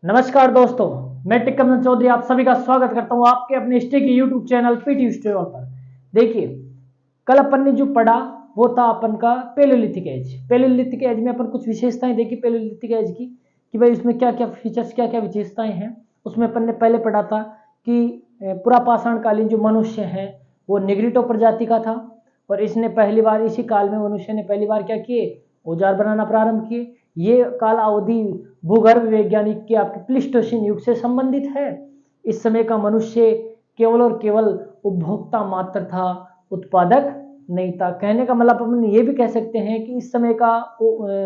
नमस्कार दोस्तों, मैं टिक्कम चौधरी आप सभी का स्वागत करता हूं आपके अपने स्टे के यूट्यूब चैनल पीटी स्टोर पर। देखिए, कल अपन ने जो पढ़ा वो था अपन का पेलियोलिथिक एज। पेलियोलिथिक एज में अपन कुछ विशेषताएं देखी पेलियोलिथिक एज की कि भाई इसमें क्या क्या फीचर्स क्या क्या विशेषताएं हैं। उसमें अपन ने पहले पढ़ा था कि पुरापाषाण कालीन जो मनुष्य है वो निग्रिटो प्रजाति का था और इसने पहली बार इसी काल में मनुष्य ने पहली बार क्या किए, औजार बनाना प्रारंभ किए। ये काल अवधि भूगर्भ वैज्ञानिक के आपके प्लीस्टोसीन युग से संबंधित है। इस समय का मनुष्य केवल और केवल उपभोक्ता मात्र था, उत्पादक नहीं था। कहने का मतलब अपन ये भी कह सकते हैं कि इस समय का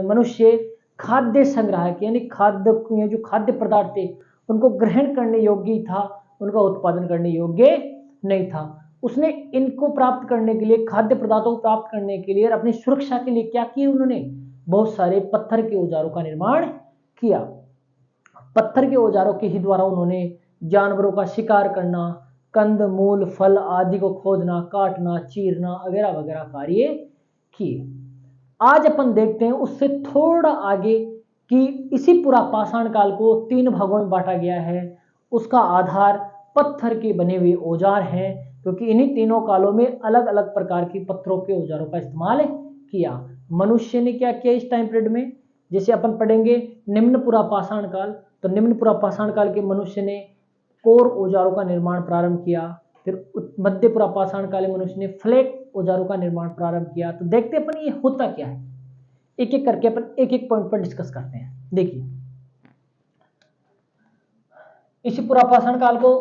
मनुष्य खाद्य संग्राहक यानी खाद्य जो खाद्य पदार्थ थे उनको ग्रहण करने योग्य ही था, उनका उत्पादन करने योग्य नहीं था। उसने इनको प्राप्त करने के लिए, खाद्य पदार्थों को प्राप्त करने के लिए और अपनी सुरक्षा के लिए क्या किए, उन्होंने बहुत सारे पत्थर के औजारों का निर्माण किया। पत्थर के औजारों के ही द्वारा उन्होंने जानवरों का शिकार करना, कंद मूल फल आदि को खोदना, काटना, चीरना वगैरह वगैरह कार्य किए। आज अपन देखते हैं उससे थोड़ा आगे कि इसी पुरापाषाण काल को 3 भागों में बांटा गया है। उसका आधार पत्थर के बने हुए औजार हैं, क्योंकि इन्हीं तीनों कालों में अलग अलग प्रकार की पत्थरों के औजारों का इस्तेमाल किया। मनुष्य ने क्या किया इस टाइम पीरियड में, जैसे अपन पढ़ेंगे निम्न पुरापाषाण काल, तो निम्न पुरापाषाण काल के मनुष्य ने कोर औजारों का निर्माण प्रारंभ किया। फिर मध्य पुरापाषाण काल में मनुष्य ने फ्लैट औजारों का निर्माण प्रारंभ किया। तो देखते अपन ये होता क्या है, एक एक करके अपन एक एक पॉइंट पर डिस्कस करते हैं। देखिए, इसी पुरापाषाण काल को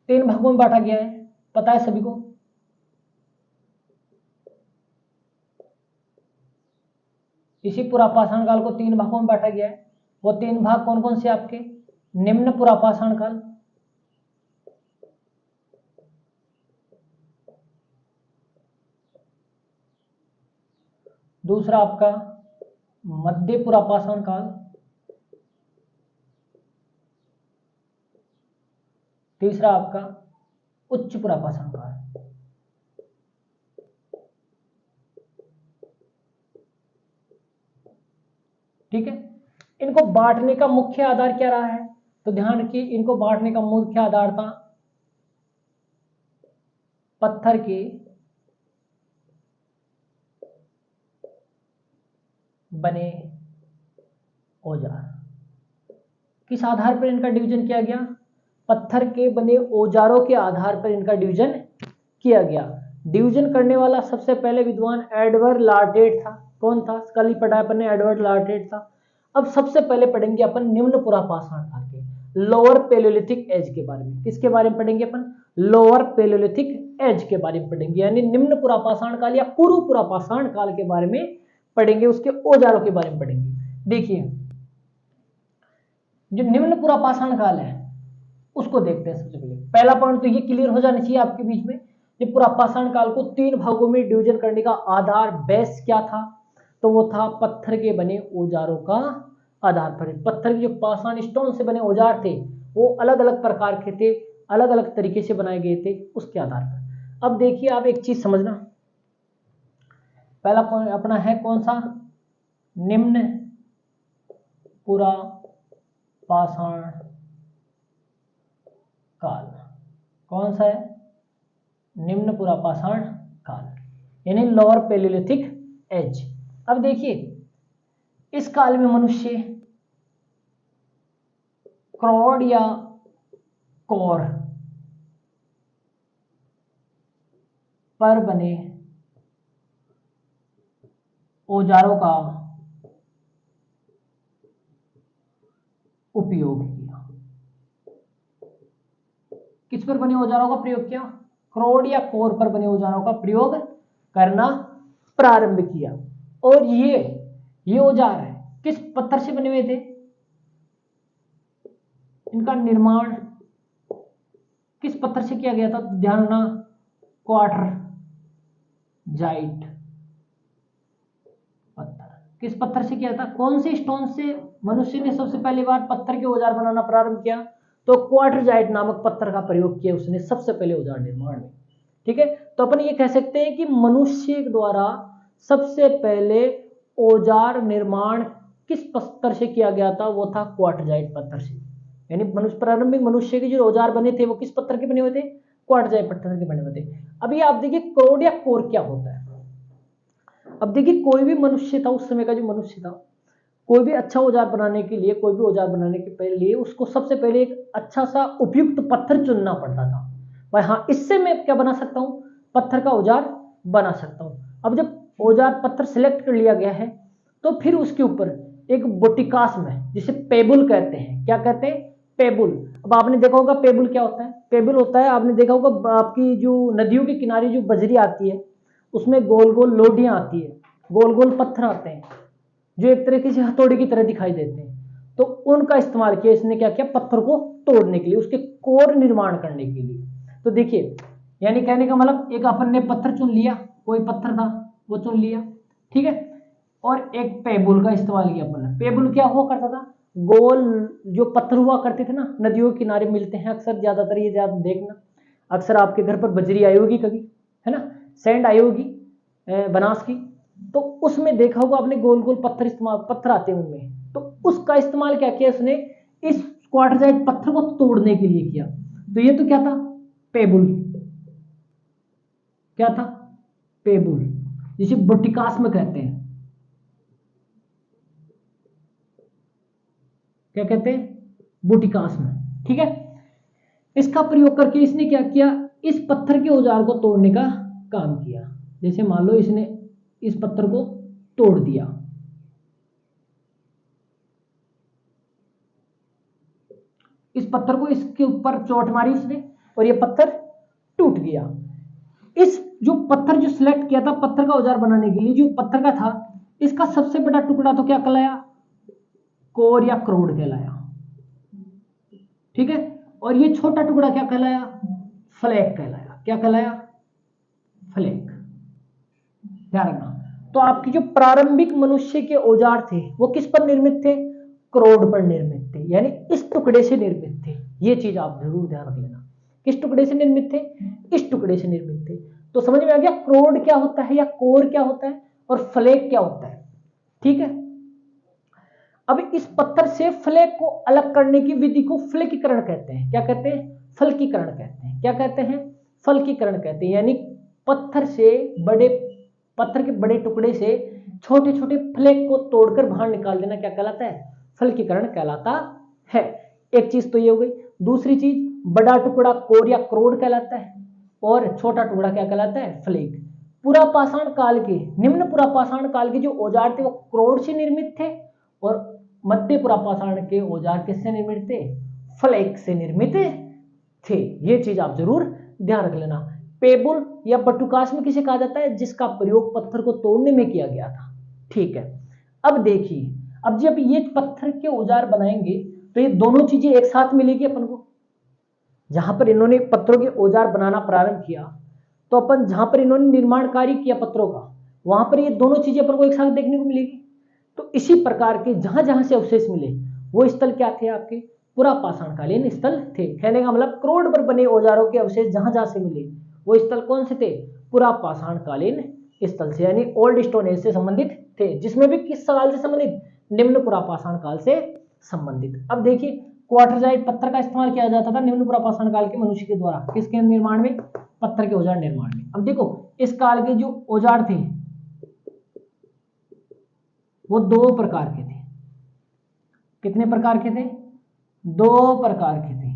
3 भागों में बांटा गया है, पता है सभी को। इसी पुरापाषाण काल को 3 भागों में बांटा गया है। वो 3 भाग कौन कौन से आपके, निम्न पुरापाषाण काल, दूसरा आपका मध्य पुरापाषाण काल, तीसरा आपका उच्च पुरापाषाण काल। ठीक है, इनको बांटने का मुख्य आधार क्या रहा है, तो ध्यान रखिए, इनको बांटने का मुख्य आधार था पत्थर के बने औजार। किस आधार पर इनका डिवीजन किया गया, पत्थर के बने औजारों के आधार पर इनका डिवीजन किया गया। डिवीजन करने वाला सबसे पहले विद्वान एडवर्ड लार्टेट था। कौन था, कल ही पढ़ा अपन ने, एडवर्ड लार्टेट था। अब सबसे पहले पढ़ेंगे अपन निम्न पुरापाषाण काल के लोअर पेलियोलिथिक एज के बारे में। किसके बारे में पढ़ेंगे अपन, लोअर पेलियोलिथिक एज के बारे में पढ़ेंगे, यानी निम्न पुरापाषाण काल या पूर्व पुरापाषाण काल के बारे में पढ़ेंगे, उसके औजारों के बारे में पढ़ेंगे। देखिए, जो निम्न पुरापाषाण काल है उसको देखते हैं। सबसे पहले पहला पॉइंट तो ये क्लियर हो जाना चाहिए आपके बीच में, ये पुरापाषाण काल को 3 भागों में डिवीजन करने का आधार बेस क्या था, तो वो था पत्थर के बने औजारों का आधार पर। पत्थर के जो पाषाण स्टोन से बने औजार थे वो अलग अलग प्रकार के थे, अलग अलग तरीके से बनाए गए थे, उसके आधार पर। अब देखिए, आप एक चीज समझना, पहला पॉइंट अपना है कौन सा, निम्न पुरापाषाण काल। कौन सा है, निम्न पुरापाषाण काल, यानी लोअर पेलियोलिथिक एज। अब देखिए, इस काल में मनुष्य क्रॉड या कोर पर बने औजारों का उपयोग किया। किस पर बने औजारों का प्रयोग किया, क्रोड या कोर पर बने औजारों का प्रयोग करना प्रारंभ किया। और ये औजार है किस पत्थर से बने हुए थे, इनका निर्माण किस पत्थर से किया गया था, ध्यान रखना, क्वार्टर जाइट पत्थर। किस पत्थर से किया था, कौन से स्टोन से मनुष्य ने सबसे पहली बार पत्थर के औजार बनाना प्रारंभ किया, तो क्वार्टरजाइट नामक पत्थर का प्रयोग किया उसने सबसे पहले औजार निर्माण में। ठीक है, तो अपन ये कह सकते हैं कि मनुष्य द्वारा सबसे पहले औजार निर्माण किस पत्थर से किया गया था, वो था क्वार्टरजाइट पत्थर से, यानी प्रारंभिक मनुष्य के जो औजार बने थे वो किस पत्थर के बने हुए थे? क्वार्टजाइट पत्थर के बने हुए थे। अभी आप देखिए क्रोड या कोर क्या होता है। अब देखिए कोई भी मनुष्य था, उस समय का जो मनुष्य था, कोई भी अच्छा औजार बनाने के लिए, कोई भी औजार बनाने के लिए उसको सबसे पहले एक अच्छा सा उपयुक्त पत्थर चुनना पड़ता था। भाई हाँ, इससे मैं क्या बना सकता हूँ? पत्थर का औजार बना सकता हूँ। अब जब औजार पत्थर सिलेक्ट कर लिया गया है तो फिर उसके ऊपर एक बोटिकास में, जिसे पेबुल कहते हैं, क्या कहते हैं? पेबुल। अब आपने देखा होगा पेबुल क्या होता है? पेबुल होता है, आपने देखा होगा आपकी जो नदियों के किनारे जो बजरी आती है उसमें गोल गोल लोडियां आती है, गोल गोल पत्थर आते हैं जो एक तरीके से हथौड़ी की तरह दिखाई देते हैं। तो उनका इस्तेमाल किया इसने, क्या किया? पत्थर को तोड़ने के लिए, उसके कोर निर्माण करने के लिए। तो देखिए, यानी कहने का मतलब एक अपन ने पत्थर चुन लिया, कोई पत्थर था वो चुन लिया, ठीक है, और एक पेबुल का इस्तेमाल किया अपन ने। पेबुल क्या हुआ करता था? गोल जो पत्थर हुआ करते थे ना, नदियों के किनारे मिलते हैं अक्सर, ज्यादातर ये ज्यादा देखना, अक्सर आपके घर पर बजरी आई होगी कभी, है ना, सैंड आई होगी बनास की, तो उसमें देखा होगा आपने गोल गोल पत्थर आते हैं उनमें, तो उसका इस्तेमाल क्या किया उसने? इस क्वार्टजाइट पत्थर को तोड़ने के लिए किया। तो ये तो क्या था? पेबुल। क्या था? पेबुल, जिसे बोटिकास में कहते हैं। क्या कहते हैं? बोटिकास में, ठीक है। इसका प्रयोग करके इसने क्या किया? इस पत्थर के औजार को तोड़ने का काम किया। जैसे मान लो इसने इस पत्थर को तोड़ दिया, इस पत्थर को इसके ऊपर चोट मारी उसने और ये पत्थर टूट गया। इस जो पत्थर जो सिलेक्ट किया था पत्थर का औजार बनाने के लिए, जो पत्थर का था, इसका सबसे बड़ा टुकड़ा तो क्या कहलाया? कोर या क्रोड कहलाया, ठीक है। और ये छोटा टुकड़ा क्या कहलाया? फ्लैक कहलाया। क्या कहलाया? फ्लैक। ध्यान रखना। तो आपकी जो प्रारंभिक मनुष्य के औजार थे वो किस पर निर्मित थे? क्रोड पर निर्मित थे, यानी इस टुकड़े से निर्मित थे। ये चीज आप जरूर ध्यान रख लेना। किस टुकड़े से निर्मित थे? इस टुकड़े से निर्मित थे। तो समझ में आ गया क्रोड क्या होता है या कोर क्या होता है और फ्लैक क्या होता है, ठीक है। अब इस पत्थर से फ्लैक को अलग करने की विधि को फलकीकरण कहते हैं। क्या कहते हैं? फलकीकरण कहते हैं। क्या कहते हैं? फलकीकरण कहते हैं। यानी पत्थर के बड़े टुकड़े से छोटे छोटे फ्लैक को तोड़कर बाहर निकाल देना क्या कहलाता है? फलकीकरण कहलाता है। एक चीज तो ये हो गई। दूसरी चीज, बड़ा टुकड़ा कोर या क्रोड कहलाता है और छोटा टुकड़ा क्या कहलाता है? फ्लैक। निम्न पुरापाषाण काल के जो औजार थे वो क्रोड से निर्मित थे और मध्य पुरापाषाण के औजार किससे निर्मित थे? फ्लैक से निर्मित थे। ये चीज आप जरूर ध्यान रख लेना। पेबुल या बटुकास में किसे कहा जाता है? जिसका प्रयोग पत्थर को तोड़ने में किया गया था, ठीक है। अब देखिए, अब जब ये पत्थर के औजार बनाएंगे तो ये दोनों चीजें एक साथ मिलेगी अपन को। जहां पर इन्होंने पत्थरों के औजार बनाना प्रारंभ किया तो अपन जहां पर इन्होंने निर्माण कार्य किया पत्थरों का, वहां पर ये दोनों चीजें अपन को एक साथ देखने को मिलेगी। तो इसी प्रकार के जहां जहां से अवशेष मिले वो स्थल क्या थे? आपके पुरापाषाणकालीन स्थल थे। कहने का मतलब क्रोड पर बने औजारों के अवशेष जहां जहां से मिले वो स्थल कौन से थे? पुरापाषाणकालीन स्थल से, यानी ओल्ड स्टोन एज से संबंधित थे। जिसमें भी किस काल से संबंधित? निम्न पुरापाषाण काल से संबंधित। अब देखिए, क्वार्टरजाइट पत्थर का इस्तेमाल किया जाता था निम्न पुरापाषाण काल के मनुष्य के द्वारा किसके निर्माण में? पत्थर के औजार निर्माण में। अब देखो, इस काल के जो औजार थे वो दो प्रकार के थे। कितने प्रकार के थे? दो प्रकार के थे।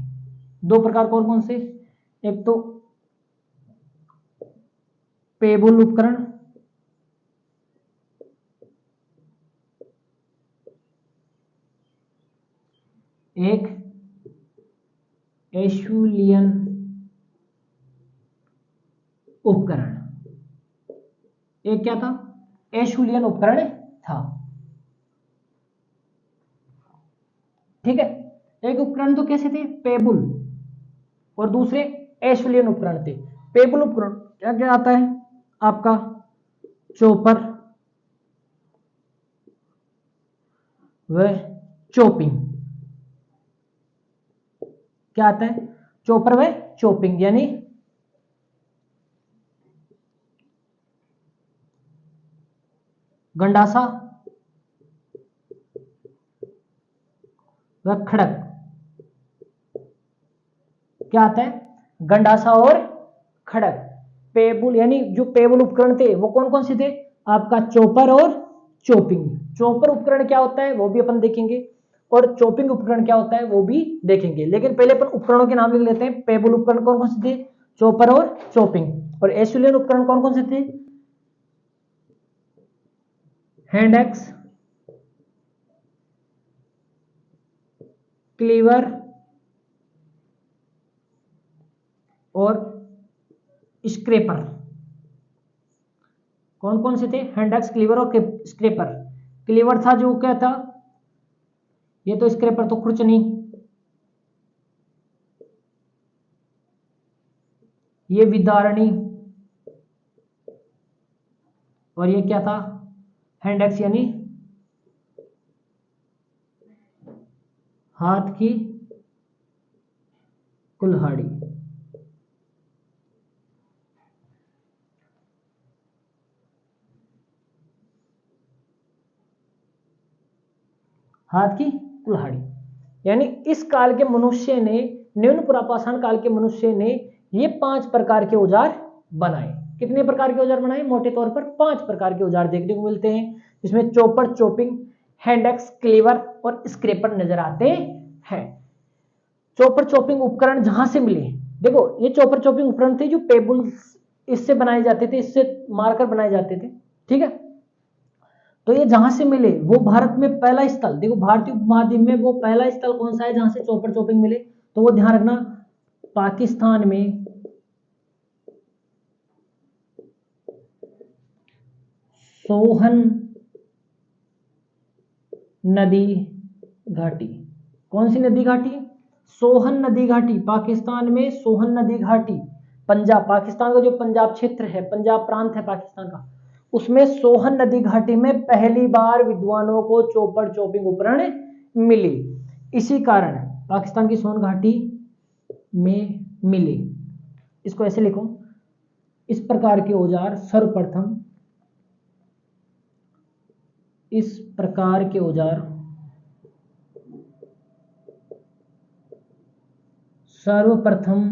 दो प्रकार कौन कौन से? एक तो पेबुल उपकरण, एक एशुलियन उपकरण। एक क्या था? एशुलियन उपकरण था, ठीक है। एक उपकरण तो कैसे थे? पेबुल, और दूसरे एशुलियन उपकरण थे। पेबुल उपकरण क्या क्या आता है आपका? चोपर व चोपिंग। क्या आता है? चोपर व चोपिंग, यानी गंडासा व खड़क। क्या आता है, गंडासा और खड़क। पेबुल यानी जो पेबुल उपकरण थे वो कौन कौन से थे, आपका चॉपर और चॉपिंग। चॉपर उपकरण क्या होता है वो भी अपन देखेंगे, और चॉपिंग उपकरण क्या होता है वो भी देखेंगे। लेकिन पहले अपन उपकरणों के नाम लिख लेते हैं। पेबुल उपकरण कौन कौन से थे, चॉपर और चॉपिंग। और एसुलियन उपकरण कौन कौन से थे, हैंड एक्स, क्लीवर और स्क्रेपर। कौन कौन से थे, हैंड एक्स, क्लीवर और स्क्रेपर। क्लीवर था जो क्या था, ये तो स्क्रेपर तो खुरचनी, ये विदारणी, और ये क्या था, हैंड एक्स यानी हाथ की कुल्हाड़ी। हाथ की कुल्हाड़ी यानी इस काल के मनुष्य ने, निम्न पुरापाषाण काल के मनुष्य ने ये 5 प्रकार के औजार बनाए। कितने प्रकार के औजार बनाए, मोटे तौर पर 5 प्रकार के औजार देखने को मिलते हैं, जिसमें chopper, chopping, hand axe, cleaver और स्क्रेपर नजर आते हैं। चॉपर चॉपिंग उपकरण जहां से मिले, देखो ये चॉपर चॉपिंग उपकरण थे जो पेबुल इससे बनाए जाते थे, इससे मारकर बनाए जाते थे, ठीक है। तो ये जहां से मिले वो भारत में पहला स्थल, देखो भारतीय उपमहाद्वीप में वो पहला स्थल कौन सा है जहां से चॉपर चॉपिंग मिले, तो वो ध्यान रखना, पाकिस्तान में सोहन नदी घाटी। कौन सी नदी घाटी, सोहन नदी घाटी, पाकिस्तान में सोहन नदी घाटी। पंजाब, पाकिस्तान का जो पंजाब क्षेत्र है, पंजाब प्रांत है पाकिस्तान का, उसमें सोहन नदी घाटी में पहली बार विद्वानों को चॉपर चॉपिंग उपकरण मिले। इसी कारण पाकिस्तान की सोहन घाटी में मिले। इसको ऐसे लिखो, इस प्रकार के औजार सर्वप्रथम, इस प्रकार के औजार सर्वप्रथम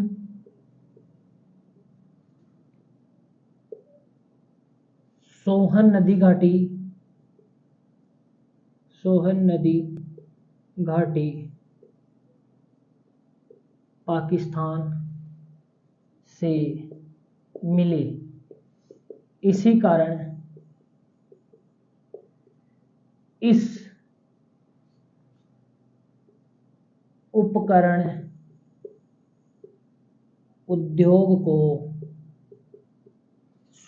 सोहन नदी घाटी, सोहन नदी घाटी पाकिस्तान से मिले। इसी कारण इस उपकरण उद्योग को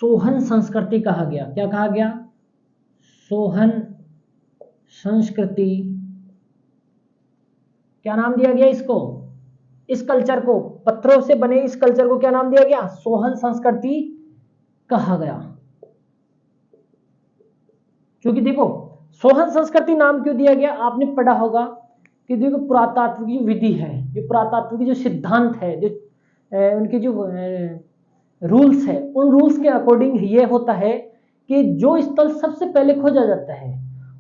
सोहन संस्कृति कहा गया। क्या कहा गया, सोहन संस्कृति। क्या नाम दिया गया इसको, इस कल्चर को, पत्थरों से बने इस कल्चर को क्या नाम दिया गया, सोहन संस्कृति कहा गया। क्योंकि देखो सोहन संस्कृति नाम क्यों दिया गया, आपने पढ़ा होगा कि देखो पुरातात्विक जो विधि है, जो पुरातात्विक जो सिद्धांत है, जो उनके जो रूल्स है, उन रूल्स के अकॉर्डिंग ये होता है कि जो स्थल सबसे पहले खोजा जाता है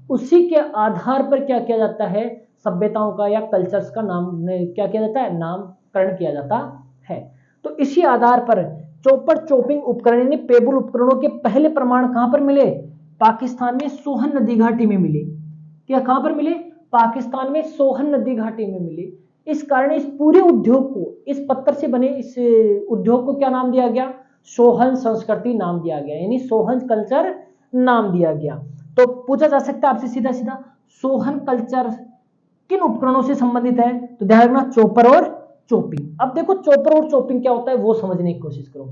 उसी के आधार पर क्या किया जाता है, सभ्यताओं का या कल्चर्स का नाम क्या किया जाता है, नामकरण किया जाता है। तो इसी आधार पर चॉपर चॉपिंग उपकरण यानी पेबुल उपकरणों के पहले प्रमाण कहां पर मिले, पाकिस्तान में सोहन नदी घाटी में मिले। क्या कहां पर मिले, पाकिस्तान में सोहन नदी घाटी में मिले। इस कारण इस पूरे उद्योग को, इस पत्थर से बने इस उद्योग को क्या नाम दिया गया, सोहन संस्कृति नाम दिया गया, यानी सोहन कल्चर नाम दिया गया। तो पूछा जा सकता है आपसे सीधा सीधा, सोहन कल्चर किन उपकरणों से संबंधित है, तो ध्यान रखना चॉपर और चॉपिंग। अब देखो चॉपर और चॉपिंग क्या होता है वो समझने की कोशिश करो।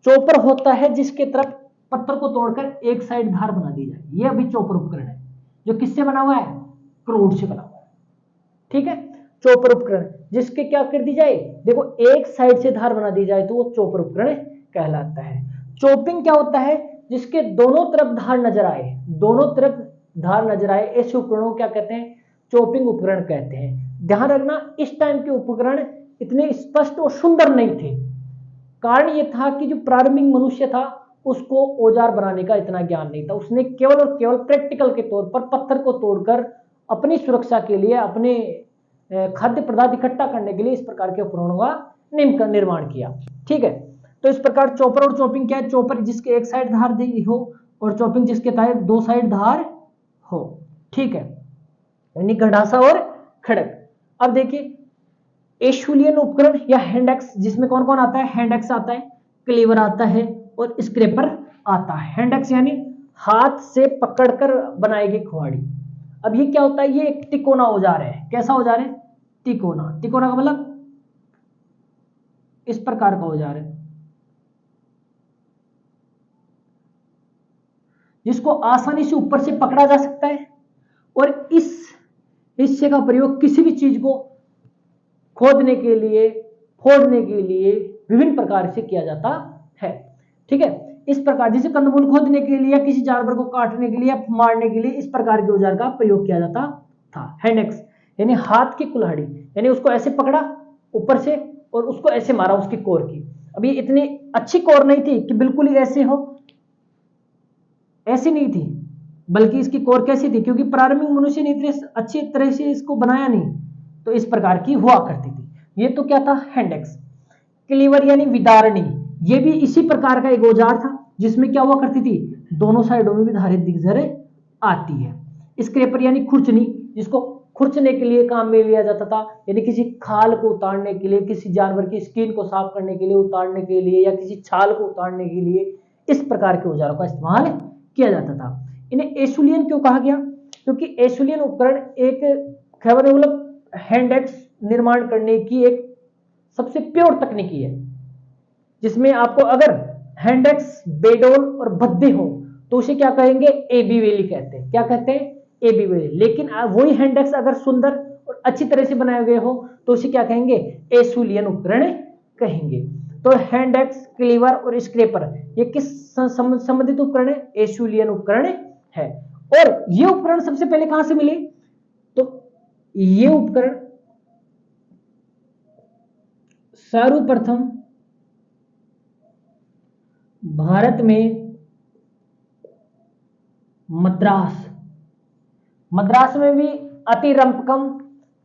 चॉपर होता है जिसके तरफ पत्थर को तोड़कर एक साइड धार बना दी जाए, ये अभी चॉपर उपकरण है, जो किससे बना हुआ है, क्रूड से बना हुआ है, ठीक है। चॉपर उपकरण जिसके क्या कर दी जाए, देखो एक साइड से धार बना दी जाए तो वो चॉपर उपकरण कहलाता है। चॉपिंग क्या होता है, जिसके दोनों तरफ धार नजर आए, दोनों तरफ धार नजर आए, ऐसे उपकरणों को क्या कहते हैं, चॉपिंग उपकरण कहते हैं। ध्यान रखना इस टाइम के उपकरण इतने स्पष्ट और सुंदर नहीं थे। कारण यह था कि जो प्रारंभिक मनुष्य था उसको औजार बनाने का इतना ज्ञान नहीं था, उसने केवल और केवल प्रैक्टिकल के तौर पर पत्थर को तोड़कर अपनी सुरक्षा के लिए, अपने खाद्य पदार्थ इकट्ठा करने के लिए इस प्रकार के उपकरणों का निर्माण किया। ठीक है, तो इस प्रकार चॉपर और चॉपिंग क्या है, चॉपर जिसके एक साइड धार दी हो और चॉपिंग जिसके दो साइड धार हो। ठीक है, यानी गंडासा और खड़क। अब देखिए एशुलियन उपकरण या हैंड एक्स, जिसमें कौन कौन आता है, हैंड एक्स आता है, क्लीवर आता है और स्क्रैपर आता है। हैंड एक्स यानी हाथ से पकड़कर बनाई गई कुल्हाड़ी। अब ये क्या होता है, ये एक तिकोना औजार है। कैसा औजार है, तिकोना। तिकोना का मतलब इस प्रकार का औजार है जिसको आसानी से ऊपर से पकड़ा जा सकता है और इस हिस्से का प्रयोग किसी भी चीज को खोदने के लिए, फोड़ने के लिए विभिन्न प्रकार से किया जाता है। ठीक है, इस प्रकार जैसे कंदमूल खोदने के लिए या किसी जानवर को काटने के लिए या मारने के लिए इस प्रकार के औजार का प्रयोग किया जाता था। हैंड एक्स यानी हाथ की कुल्हाड़ी, यानी उसको ऐसे पकड़ा ऊपर से और उसको ऐसे मारा उसकी कोर की। अब ये इतनी अच्छी कोर नहीं थी कि बिल्कुल ही ऐसे हो, ऐसी नहीं थी, बल्कि इसकी कोर कैसी थी, क्योंकि प्रारंभिक मनुष्य ने इतने अच्छी तरह से इसको बनाया नहीं, तो इस प्रकार की हुआ करती थी। ये तो क्या था, हैंड एक्स। क्लीवर यानी विदारणी, ये भी इसी प्रकार का एक औजार था जिसमें क्या हुआ करती थी, दोनों साइडों में भी धारित दिग्जर आती है। स्क्रैपर यानी खुरचनी, जिसको खुरचने के लिए काम में लिया जाता था, यानी किसी खाल को उतारने के लिए, किसी जानवर की स्किन को साफ करने के लिए, उतारने के लिए, या किसी छाल को उतारने के लिए इस प्रकार के औजारों का इस्तेमाल किया जाता था। इन्हें एशुलियन क्यों कहा गया, क्योंकि एशुलियन उपकरण एक खैबर मतलब हैंड एक्स निर्माण करने की एक सबसे प्योर तकनीकी है, जिसमें आपको अगर हैंड एक्स बेडोल और भद्दे हो तो उसे क्या कहेंगे, एबी वेली कहते हैं। क्या कहते हैं, एबी वेली। लेकिन वही हैंड एक्स अगर सुंदर और अच्छी तरह से बनाए गए हो तो उसे क्या कहेंगे, एशुलियन उपकरण कहेंगे। तो हैंड एक्स, क्लीवर और स्क्रैपर ये किस संबंधित उपकरण है, एशुलियन उपकरण है। और ये उपकरण सबसे पहले कहां से मिले, तो ये उपकरण सर्वप्रथम भारत में मद्रास में भी अतिरंपकम,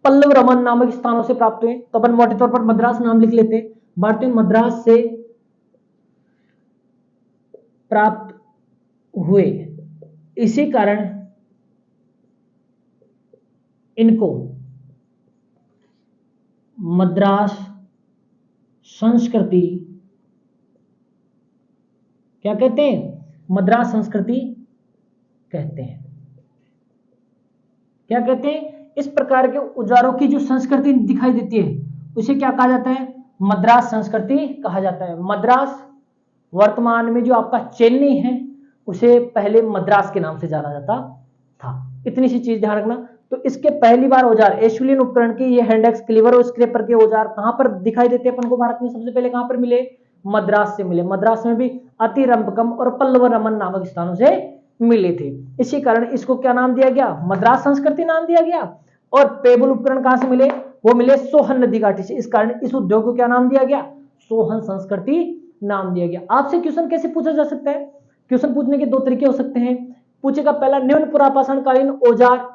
पल्लव रमन नामक स्थानों से प्राप्त हुए। तो अपन मोटे तौर पर मद्रास नाम लिख लेते हैं। भारतीय मद्रास से प्राप्त हुए, इसी कारण इनको मद्रास संस्कृति क्या कहते हैं, मद्रास संस्कृति कहते हैं। क्या कहते हैं, इस प्रकार के औजारों की जो संस्कृति दिखाई देती है उसे क्या कहा जाता है, मद्रास संस्कृति कहा जाता है। मद्रास वर्तमान में जो आपका चेन्नई है उसे पहले मद्रास के नाम से जाना जाता था। इतनी सी चीज ध्यान रखना। तो इसके पहली बार औजार एशुलियन उपकरण के, ये हैंड एक्स, क्लीवर और स्क्रैपर के औजार कहां पर दिखाई देते हैं अपन को, भारत में सबसे पहले कहां पर मिले, मद्रास से मिले। मद्रास में भी अतिरंपकम और पल्लव रमन नामक स्थानों से मिले थे। इसी कारण इसको क्या नाम दिया गया, मद्रास संस्कृति नाम दिया गया। और पेबल उपकरण कहां से मिले, वो मिले सोहन नदी घाटी से। इस कारण इस उद्योग को क्या नाम दिया गया, सोहन संस्कृति नाम दिया गया। आपसे क्वेश्चन कैसे पूछा जा सकता है, क्वेश्चन पूछने के दो तरीके हो सकते हैं। पूछेगा पहला, निम्न पुरापाषाण कालीन औजार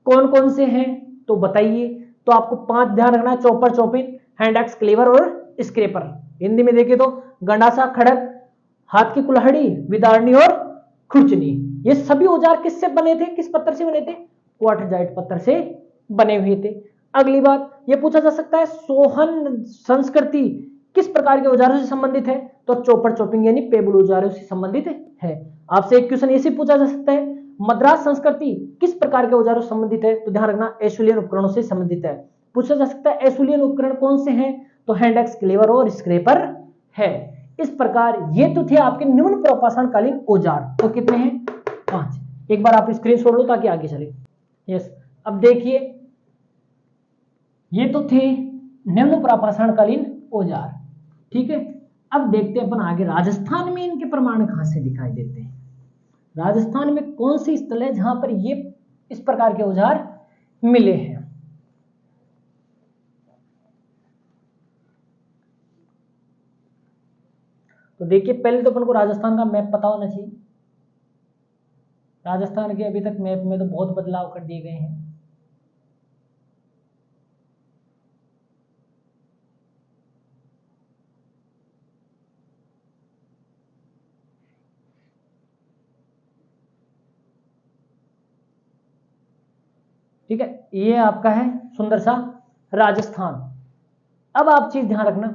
कौन कौन से हैं, तो बताइए। तो आपको 5 ध्यान रखना है, चॉपर, चॉपिन, हैंड एक्स, क्लीवर और स्क्रैपर। हिंदी में देखे तो गंडासा, खड़क, हाथ की कुल्हाड़ी, विदारणी और खुरचनी। ये सभी औजार किससे बने थे, किस पत्थर से बने थे, क्वार्टरजाइट पत्थर से बने हुए थे। अगली बात ये पूछा जा सकता है, सोहन संस्कृति किस प्रकार के औजारों से संबंधित है, तो चॉपर, चॉपिंग यानी पेबल औजारों से संबंधित है। आपसे एक क्वेश्चन ऐसे पूछा जा सकता है, मद्रास संस्कृति किस प्रकार के औजारों से संबंधित है, तो ध्यान रखना एशुलियन उपकरणों से संबंधित है। पूछा जा सकता है एशुलियन उपकरण कौन से हैं, तो हैंड एक्स, क्लीवर और स्क्रैपर है। इस प्रकार ये तो थे आपके निम्न पुरापाषाण कालीन औजार। तो कितने हैं, 5। एक बार आप स्क्रीनशॉट लो ताकि आगे चले। यस, अब देखिए ये तो थे निम्न पुरापाषाण कालीन औजार। ठीक है, अब देखते हैं अपन आगे राजस्थान में इनके प्रमाण कहां से दिखाई देते हैं। राजस्थान में कौन सी स्थल है जहां पर ये इस प्रकार के औजार मिले हैं। तो देखिए पहले तो अपन को राजस्थान का मैप पता होना चाहिए। राजस्थान के अभी तक मैप में तो बहुत बदलाव कर दिए गए हैं। ठीक है, ये आपका है सुंदर सा राजस्थान। अब आप चीज ध्यान रखना,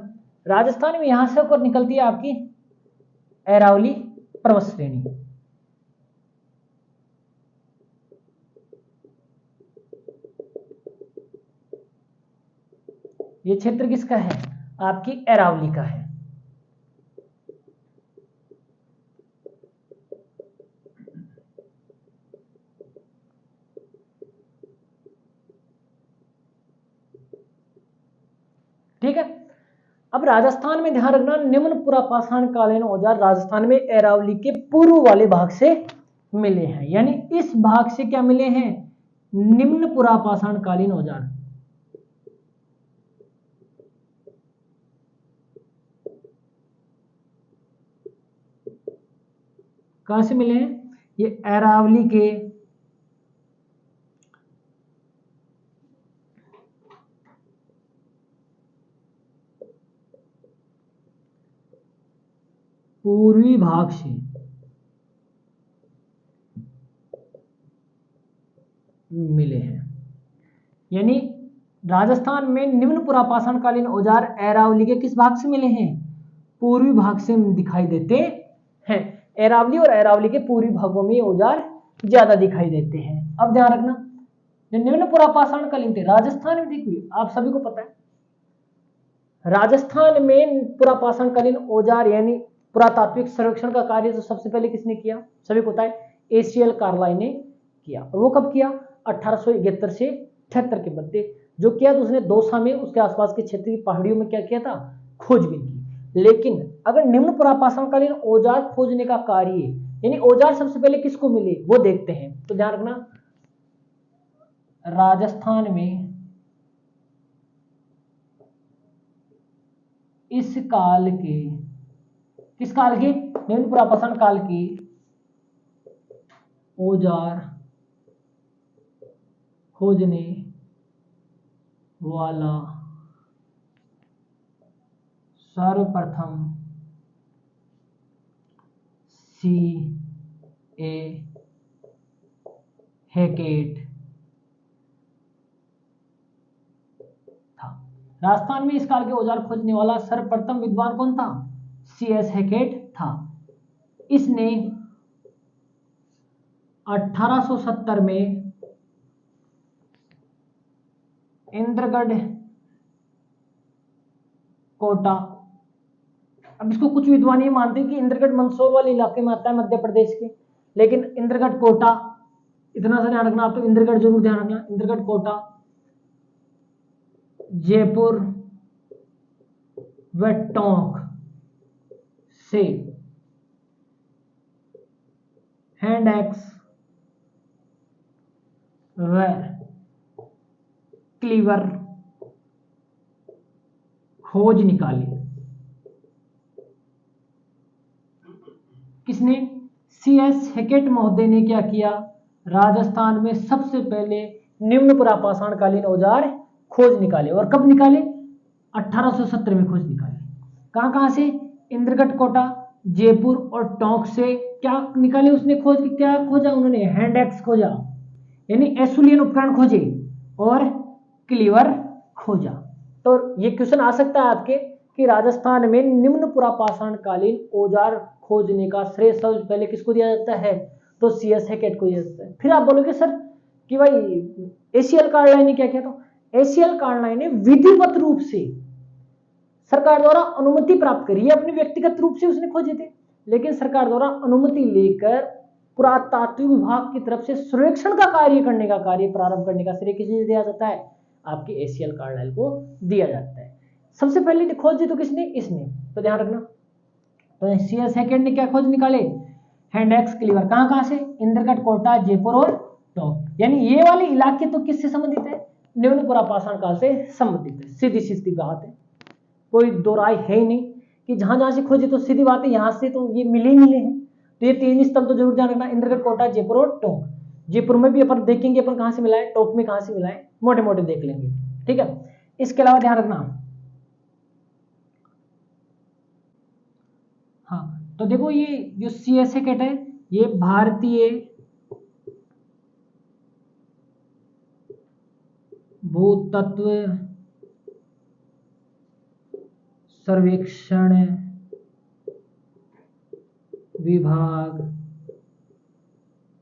राजस्थान में यहां से होकर निकलती है आपकी अरावली पर्वत श्रेणी। ये क्षेत्र किसका है? आपकी अरावली का है। ठीक है, अब राजस्थान में ध्यान रखना, निम्न पुरापाषाण कालीन औजार राजस्थान में अरावली के पूर्व वाले भाग से मिले हैं, यानी इस भाग से क्या मिले हैं? निम्न पुरापाषाण कालीन औजार। कहां से मिले हैं? ये अरावली के पूर्वी भाग से मिले हैं, यानी राजस्थान में निम्न पुरापाषाण कालीन औजार अरावली के किस भाग से मिले हैं? पूर्वी भाग से दिखाई देते हैं। अरावली और अरावली के पूर्वी भागों में औजार ज्यादा दिखाई देते हैं। अब ध्यान रखना, जो निम्न पुरापाषाण कालीन थे राजस्थान में, देखिए आप सभी को पता है राजस्थान में पुरापाषाण कालीन औजार यानी पुरातात्विक सर्वेक्षण का कार्य तो सबसे पहले किसने किया? सभी को पता है, एसीएल कार्लाइन ने किया। और वो कब किया? 1871 से 78 के मध्य जो किया तो उसने दौसा में उसके आसपास के क्षेत्र की पहाड़ियों में क्या किया था? खोजबीन की। लेकिन अगर निम्न पुरापाषाणकालीन औजार खोजने का कार्य यानी औजार सबसे पहले किसको मिले वो देखते हैं, तो ध्यान रखना राजस्थान में इस काल के, किस काल के? निम्न पुरापाषाण काल की औजार खोजने वाला सर्वप्रथम C.A. हैकेट था। राजस्थान में इस काल के औजार खोजने वाला सर्वप्रथम विद्वान कौन था? C.S. हैकेट था। इसने 1870 में इंद्रगढ़ कोटा, अब इसको कुछ विद्वान ये मानते हैं कि इंद्रगढ़ मंदसौर वाले इलाके में आता है मध्य प्रदेश के, लेकिन इंद्रगढ़ कोटा, इतना सा ध्यान रखना आप, तो इंद्रगढ़ जरूर ध्यान रखना, इंद्रगढ़ कोटा जयपुर व टोंक से हैंड एक्स व क्लीवर खोज निकाली। किसने? C.S. हैकेट महोदय ने क्या किया? राजस्थान में सबसे पहले निम्न पुरापाषाणकालीन औजार खोज निकाले। और कब निकाले? 1870 में खोज निकाले। कहां कहां से? इंद्रगढ़ कोटा, जयपुर और टोंक से क्या निकाले उसने खोज? क्या खोजा उन्होंने? हैंड एक्स खोजा, यानी एसुलियन उपकरण खोजे और क्लीवर खोजा। तो ये क्वेश्चन आ सकता है आपके कि राजस्थान में निम्न पुरापाषाणकालीन औजार खोजने का श्रेय सबसे पहले किसको दिया जाता है? तो C.S. हैकेट को दिया जाता है। फिर आप बोलोगे सर कि भाई एसीएल कार्लाइन ने क्या किया? तो एसीएल कार्लाइन ने विधिवत रूप से सरकार द्वारा अनुमति प्राप्त करी, अपने व्यक्तिगत रूप से उसने खोजे थे, लेकिन सरकार द्वारा अनुमति लेकर पुरातात्विक विभाग की तरफ से सर्वेक्षण का कार्य करने का कार्य प्रारंभ करने का श्रेय किसे दिया जाता है? आपके एसीएल कार्लाइल को दिया जाता है। सबसे पहले खोज दी तो किसने? इसने। तो ध्यान रखना, तो C.S. हैकेट ने क्या खोज निकाले? Hand axe cleaver. कहां कहां से? इंद्रगढ़ कोटा जयपुर और टोंक, यानी ये वाले इलाके तो किससे संबंधित है? निम्न पुरापाषाण काल से संबंधित है। सीधी सीधी बात है, कोई दो राय है ही नहीं कि जहां जहां से खोजे तो सीधी बात है यहां से तो ये मिले हैं। तो ये तीन स्थल तो जरूर ध्यान रखना, इंद्रगढ़ कोटा जयपुर और टोंक। जयपुर में भी अपन देखेंगे अपन कहां से मिला है, टोंक में कहां से मिला है, मोटे मोटे देख लेंगे। ठीक है, इसके अलावा ध्यान रखना, हाँ तो देखो ये जो C.S. हैकेट है ये भारतीय भूतत्व सर्वेक्षण विभाग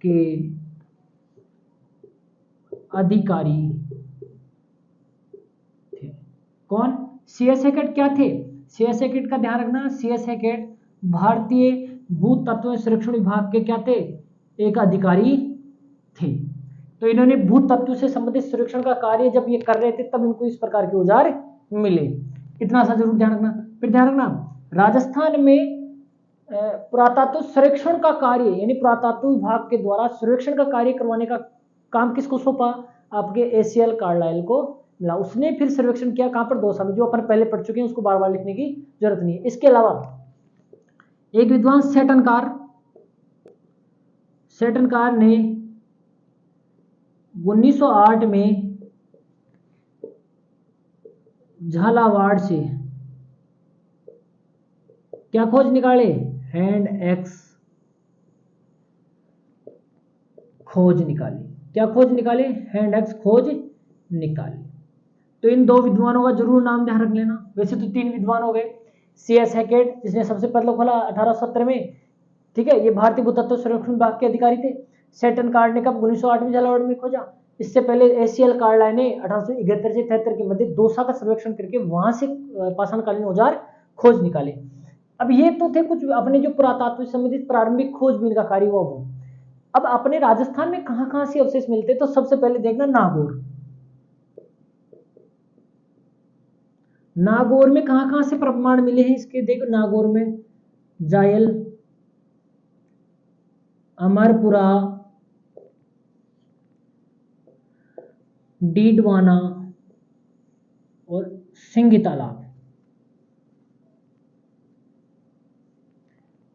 के अधिकारी थे। कौन? सीएस हैकेट क्या थे? सीएस हैकेट का ध्यान रखना, सीएस हैकेट भारतीय भूतत्व सर्वेक्षण विभाग के क्या थे? एक अधिकारी थे। तो इन्होंने भूतत्व से संबंधित सर्वेक्षण का कार्य जब ये कर रहे थे तब इनको इस प्रकार के औजार मिले। इतना सा जरूर ध्यान रखना। फिर ध्यान रखना, राजस्थान में पुरातत्व सर्वेक्षण का कार्य यानी पुरातत्व विभाग के द्वारा सर्वेक्षण का कार्य करवाने का काम किसको सौंपा? आपके एसीएल कार्लाइल को मिला। उसने फिर सर्वेक्षण किया कहां पर? दौसा में, जो अपन पहले पढ़ चुके हैं, उसको बार बार लिखने की जरूरत नहीं है। इसके अलावा एक विद्वान सेटनकार ने 1908 में झालावाड़ से क्या खोज निकाले? हैंड एक्स खोज निकाली। क्या खोज निकाले? हैंड एक्स खोज निकाली। तो इन दो विद्वानों का जरूर नाम ध्यान रख लेना। वैसे तो 3 विद्वान हो गए। सीएस हैकेट जिसने सबसे पहले खोला 1870 में, ठीक है, ये भारतीय भूतत्व सर्वेक्षण विभाग के अधिकारी थे। सेटनकार ने कब? 1908 में झालावाड़ में खोजा। इससे पहले एसीएल कार्लाइल ने 1871 से 73 के मध्य दौसा का सर्वेक्षण करके वहां से पाषाणकालीन औजार खोज निकाले। अब ये तो थे कुछ अपने जो पुरातत्व से संबंधित प्रारंभिक खोजबीन का कार्य हुआ वो। अब अपने राजस्थान में कहां कहां से अवशेष मिलते? तो सबसे पहले देखना नागौर। नागौर में कहां कहां से प्रमाण मिले हैं इसके? देखो, नागौर में जायल, अमरपुरा, डीडवाना और सिंगी तालाब।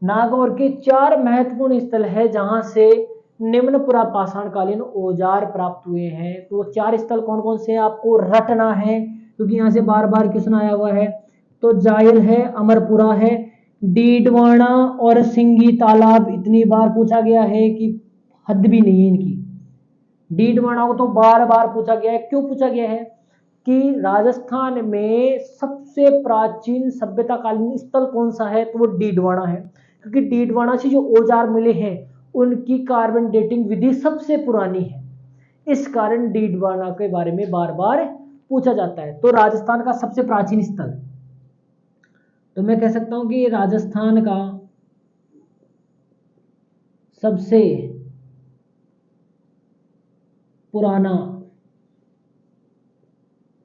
नागौर के 4 महत्वपूर्ण स्थल है जहां से निम्न पुरापाषाणकालीन औजार प्राप्त हुए हैं। तो 4 स्थल कौन कौन से आपको रटना है, क्योंकि यहां से बार बार क्वेश्चन आया हुआ है। तो जायल है, अमरपुरा है, डीडवाना और सिंगी तालाब इतनी बार पूछा गया है कि हद भी नहीं है इनकी। डीडवाना को तो बार बार पूछा गया है। क्यों पूछा गया है? कि राजस्थान में सबसे प्राचीन सभ्यताकालीन स्थल कौन सा है? तो वो डीडवाना है, क्योंकि डीडवाना से जो औजार मिले हैं उनकी कार्बन डेटिंग विधि सबसे पुरानी है। इस कारण डीडवाना के बारे में बार बार पूछा जाता है। तो राजस्थान का सबसे प्राचीन स्थल, तो मैं कह सकता हूं कि राजस्थान का सबसे पुराना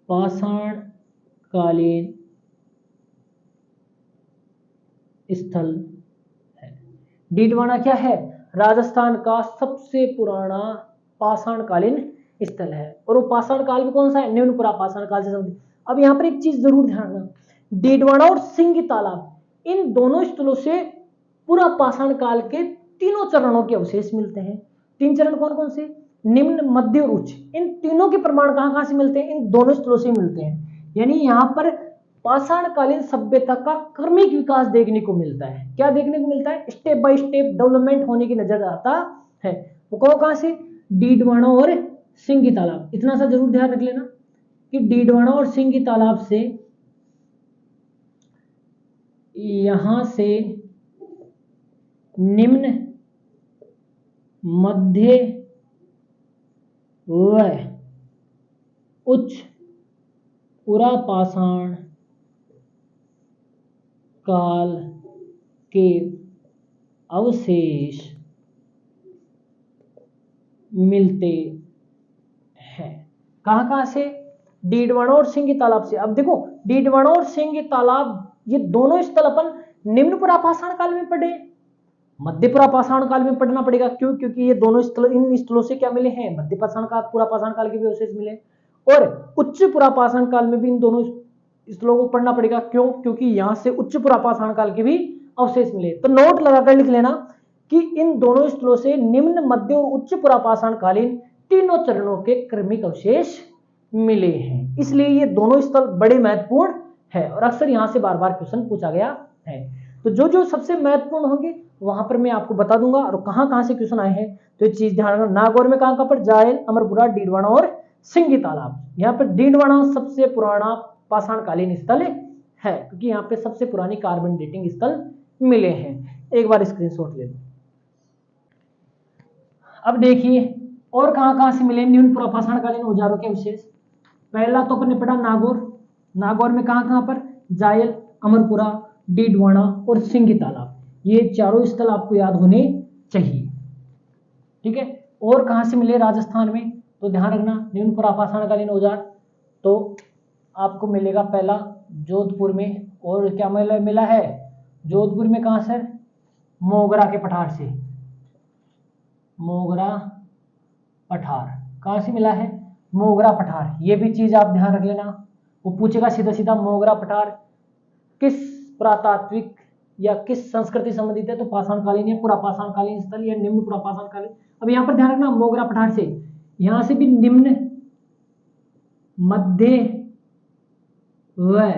पाषाणकालीन स्थल है। डीडवाना क्या है? राजस्थान का सबसे पुराना पाषाणकालीन स्थल है। और वो पाषाण काल भी कौन सा है? निम्न पुरापाषाण काल से संबंधित। अब यहाँ पर एक चीज जरूर ध्यान रखना, डीडवाना और सिंगी तालाब इन दोनों स्थलों से पुरापाषाण काल के 3 चरणों के अवशेष मिलते हैं। 3 चरण कौन कौन से? निम्न, मध्य और उच्च। इन तीनों के प्रमाण कहां कहां से मिलते हैं? इन दोनों स्थलों से मिलते हैं। यानी यहां पर पाषाणकालीन सभ्यता का क्रमिक विकास देखने को मिलता है। क्या देखने को मिलता है? स्टेप बाय स्टेप डेवलपमेंट होने की नजर आता है। वो कहां से? डीडवाना और सिंगी तालाब। इतना सा जरूर ध्यान रख लेना कि डीडवाना और सिंगी तालाब से यहां से निम्न, मध्य व उच्च पुरापाषाण काल के अवशेष मिलते हैं। कहां कहां से? डीडवाना और सिंगी तालाब से। अब देखो, डीडवाना और सिंगी तालाब ये दोनों स्थल अपन निम्न पुरापाषाण काल में पढ़े, मध्य पुरापाषाण काल में पढ़ना पड़ेगा। क्यों? क्योंकि ये दोनों स्थल, इन स्थलों से क्या मिले हैं? मध्य पुरापाषाण काल के भी अवशेष मिले, और उच्च पुरापाषाण काल में भी इन दोनों स्थलों को पढ़ना पड़ेगा। क्यों? क्योंकि यहां से उच्च पुरापाषाण काल के भी अवशेष मिले। तो नोट लगाकर लिख लेना कि इन दोनों स्थलों से निम्न, मध्य और उच्च पुरापाषाण कालीन 3 चरणों के क्रमिक अवशेष मिले हैं। इसलिए ये दोनों स्थल बड़े महत्वपूर्ण है और अक्सर यहां से बार बार क्वेश्चन पूछा गया है। तो जो जो सबसे महत्वपूर्ण होंगे वहां पर मैं आपको बता दूंगा, और कहां कहां से क्वेश्चन आए हैं तो ये चीज ध्यान रखना। नागौर में कहां पर? जायल, अमरपुरा, डीडवाना और सिंगी तालाब। यहाँ पर डीडवाना सबसे पुराना पाषाणकालीन स्थल है, क्योंकि यहाँ पे सबसे पुरानी कार्बन डेटिंग स्थल मिले हैं। एक बार स्क्रीनशॉट ले लो। अब देखिए और कहां कहां से मिले निम्न पाषाणकालीन औजारों के अवशेष। पहला तो अपन ने पढ़ा नागौर। नागौर में कहां कहां पर, जायल, अमरपुरा, डीडवाना और सिंगी तालाब, ये चारों स्थल आपको याद होने चाहिए। ठीक है, और कहां से मिले राजस्थान में, तो ध्यान रखना निम्न पाषाणकालीन औजार तो आपको मिलेगा पहला जोधपुर में, और क्या मिला है जोधपुर में, कहां से, मोगरा के पठार से, मोगरा पठार कहां से मिला है, मोगरा पठार। ये भी चीज आप ध्यान रख लेना, वो पूछेगा सीधा सीधा मोगरा पठार किस पुरातात्विक या किस संस्कृति संबंधित है, तो पाषाणकालीन या पुरापाषाणकालीन स्थल या निम्न पुरापाषाणकालीन। अब यहां पर ध्यान रखना मोगरा पठार से, यहां से भी निम्न, मध्य व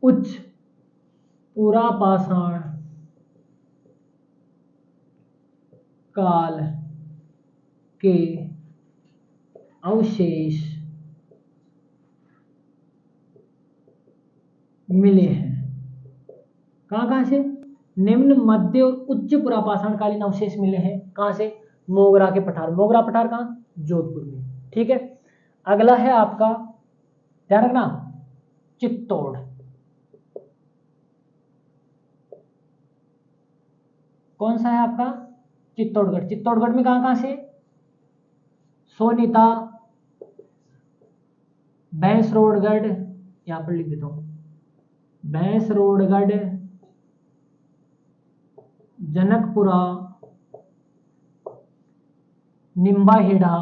उच्च पुरापाषाण काल के अवशेष मिले हैं। कहां कहां से, निम्न, मध्य और उच्च पुरापाषाणकालीन अवशेष मिले हैं। कहां से, मोगरा के पठार। मोगरा पठार कहां, जोधपुर में। ठीक है, अगला है आपका, ध्यान रखना, चित्तौड़। कौन सा है आपका, चित्तौड़गढ़। चित्तौड़गढ़ में कहां कहां से, सोनीता, भैंसरोडगढ़, यहां पर लिख देता हूं, भैंसरोडगढ़, जनकपुरा, निम्बाहेड़ा,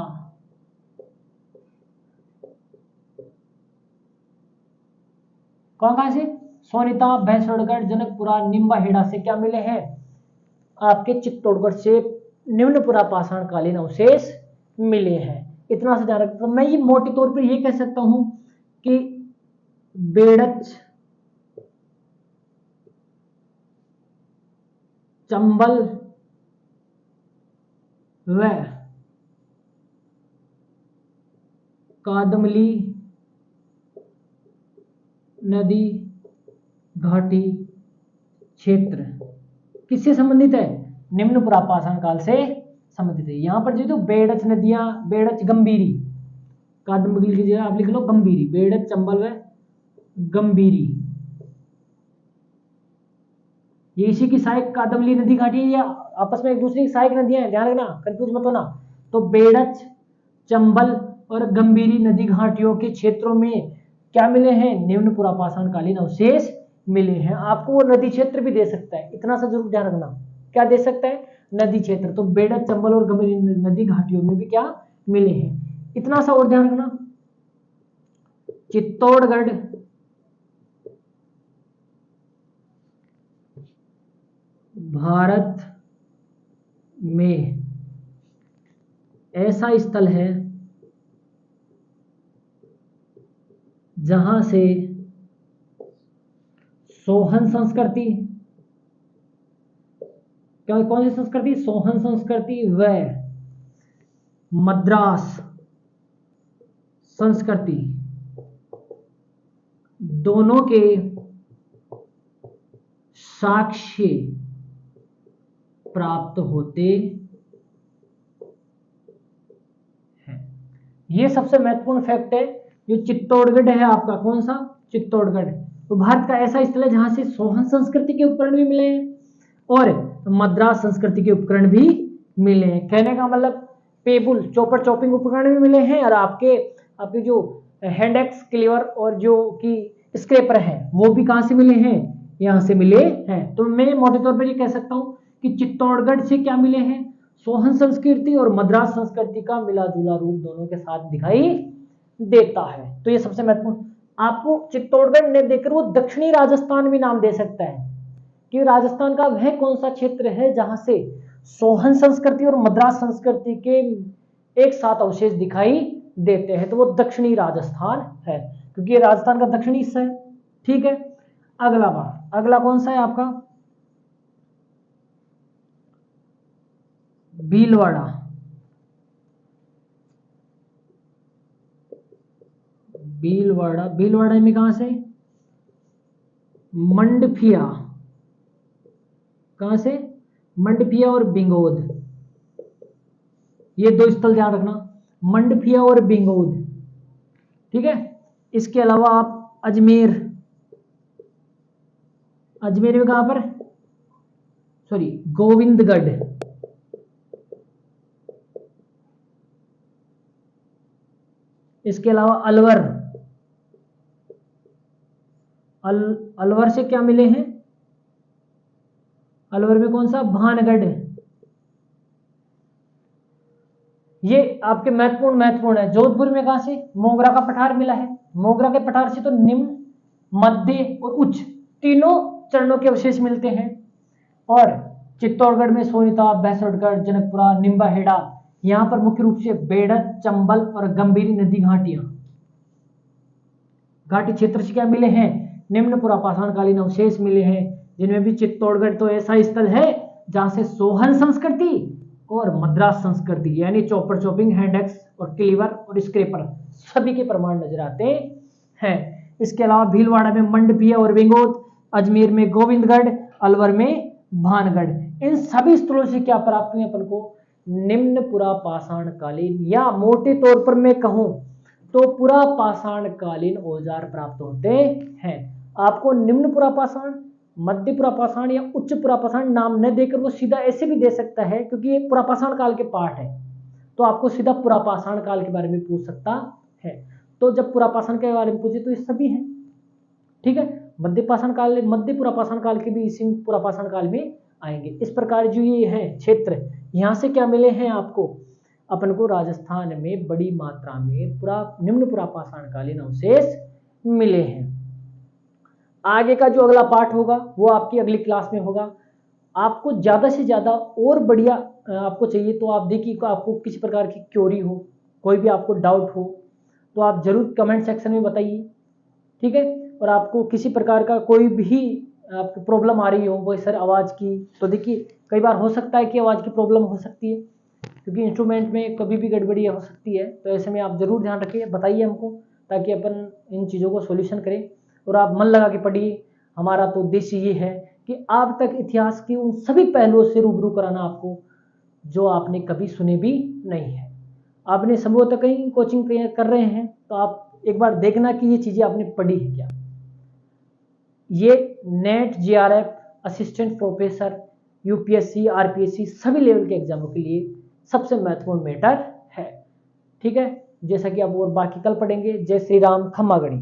कहां कहां से, सोनीता, भैंसरोडगढ़, जनकपुरा, निम्बाहेड़ा से क्या मिले हैं, आपके चित्तौड़गढ़ से निम्न पुरापाषाणकालीन अवशेष मिले हैं। इतना से ध्यान रखना। तो मैं ये मोटे तौर पर ये कह सकता हूं कि बेड़च, चंबल व कादमली नदी घाटी क्षेत्र किससे संबंधित है, निम्न पुरापाषाण काल से संबंधित है। यहां पर जो बेड़च नदियां, बेड़च, गंभीरी, कादम्बली की जगह आप लिख लो गंभीरी, बेड़च, चंबल व गंभीरी, ये इसी की सहायक कादम्बली नदी घाटी है, या आपस में एक दूसरे की सहायक नदियां हैं, ध्यान रखना, कंफ्यूज मत होना। तो बेड़च, चंबल और गंभीरी नदी घाटियों के क्षेत्रों में क्या मिले हैं, निम्न पुरापाषाणकालीन अवशेष मिले हैं। आपको वो नदी क्षेत्र भी दे सकता है, इतना सा जरूर ध्यान रखना, क्या दे सकता है, नदी क्षेत्र। तो बेड़च, चंबल और गंभीरी नदी घाटियों में भी क्या मिले हैं, इतना सा और ध्यान रखना। चित्तौड़गढ़ भारत में ऐसा स्थल है जहां से सोहन संस्कृति, क्या, कौन सी संस्कृति, सोहन संस्कृति व मद्रास संस्कृति दोनों के साक्ष्य प्राप्त होते हैं। ये सबसे महत्वपूर्ण फैक्ट है। जो चित्तौड़गढ़ है आपका, कौन सा, चित्तौड़गढ़, तो भारत का ऐसा स्थल है जहां से सोहन संस्कृति के उपकरण भी मिले हैं और मद्रास संस्कृति के उपकरण भी मिले हैं। कहने का मतलब पेबुल, चॉपर, चॉपिंग उपकरण भी मिले हैं, और आपके जो हैंड एक्स, क्लीवर और जो कि स्क्रैपर है वो भी कहां से मिले हैं, यहां से मिले हैं। तो मैं मोटे तौर पर ये कह सकता हूं कि चित्तौड़गढ़ से क्या मिले हैं, सोहन संस्कृति और मद्रास संस्कृति का मिला जुला रूप दोनों के साथ दिखाई देता है। तो ये सबसे महत्वपूर्ण, आपको चित्तौड़गढ़ ने देकर वो दक्षिणी राजस्थान भी नाम दे सकता है कि राजस्थान का वह कौन सा क्षेत्र है जहां से सोहन संस्कृति और मद्रास संस्कृति के एक साथ अवशेष दिखाई देते हैं, तो वो दक्षिणी राजस्थान है, क्योंकि ये राजस्थान का दक्षिणी हिस्सा है। ठीक है, अगला बात, अगला कौन सा है आपका, भीलवाड़ा। भीलवाड़ा, भीलवाड़ा में कहां से, मंडफिया, कहां से, मंडफिया और बिंगोद, ये दो स्थल ध्यान रखना, मंडफिया और बिंगोद। ठीक है, इसके अलावा आप अजमेर, अजमेर में कहां पर, सॉरी गोविंदगढ़, इसके अलावा अलवर, अलवर से क्या मिले हैं, अलवर में कौन सा, भानगढ़। ये आपके महत्वपूर्ण है। जोधपुर में कहां से, मोगरा का पठार मिला है, मोगरा के पठार से तो निम्न, मध्य और उच्च तीनों चरणों के अवशेष मिलते हैं। और चित्तौड़गढ़ में सोनीताप, भैंसोटगढ़, जनकपुरा, निम्बाहेड़ा, यहां पर मुख्य रूप से बेड़त, चंबल और गंभीरी नदी घाटियां, घाटी क्षेत्र से क्या मिले हैं, निम्न पुरापाषाणकालीन अवशेष मिले हैं, जिनमें भी चित्तौड़गढ़ तो ऐसा स्थल है जहां से सोहन संस्कृति और मद्रास संस्कृति यानी चॉपर, चॉपिंग, हैंड एक्स और क्लीवर और स्क्रेपर सभी के प्रमाण नजर आते हैं। इसके अलावा भीलवाड़ा में मंडपिया और विंगोद, अजमेर में गोविंदगढ़, अलवर में भानगढ़, इन सभी स्थलों से क्या प्राप्त हुए अपन को, निम्न पुरापाषाणकालीन या मोटे तौर पर मैं कहूं तो पुरापाषाणकालीन औजार प्राप्त होते हैं। आपको निम्न पुरापाषाण, मध्य पुरापाषाण या उच्च पुरापाषाण नाम न देकर वो सीधा ऐसे भी दे सकता है, क्योंकि ये पुरापाषाण काल के पार्ट है, तो आपको सीधा पुरापाषाण काल के बारे में पूछ सकता है। तो जब पुरापाषाण के बारे में पूछे तो ये सभी हैं। ठीक है, मध्य पुरापाषाण काल के भी इसी पुरापाषाण काल में आएंगे। इस प्रकार जो ये है क्षेत्र, यहाँ से क्या मिले हैं आपको, अपन को राजस्थान में बड़ी मात्रा में निम्न पुरापाषाणकालीन अवशेष मिले हैं। आगे का जो अगला पार्ट होगा वो आपकी अगली क्लास में होगा। आपको ज्यादा से ज्यादा और बढ़िया आपको चाहिए तो आप देखिए, आपको किसी प्रकार की क्वेरी हो, कोई भी आपको डाउट हो तो आप जरूर कमेंट सेक्शन में बताइए। ठीक है, और आपको किसी प्रकार का कोई भी आपको प्रॉब्लम आ रही हो, वो सर आवाज़ की, तो देखिए कई बार हो सकता है कि आवाज़ की प्रॉब्लम हो सकती है, क्योंकि इंस्ट्रूमेंट में कभी भी गड़बड़ी हो सकती है। तो ऐसे में आप जरूर ध्यान रखिए, बताइए हमको, ताकि अपन इन चीज़ों को सॉल्यूशन करें। और आप मन लगा के पढ़िए। हमारा तो उद्देश्य ये है कि आप तक इतिहास के उन सभी पहलुओं से रूबरू कराना आपको जो आपने कभी सुने भी नहीं है। आपने संभवतः कहीं कोचिंग कर रहे हैं तो आप एक बार देखना कि ये चीज़ें आपने पढ़ी है क्या। ये net, JRF, assistant professor, UPSC, RPSC सभी लेवल के एग्जामों के लिए सबसे महत्वपूर्ण मैटर है। ठीक है, जैसा कि आप और बाकी कल पढ़ेंगे। जय श्री राम, खम्मा गढ़ी।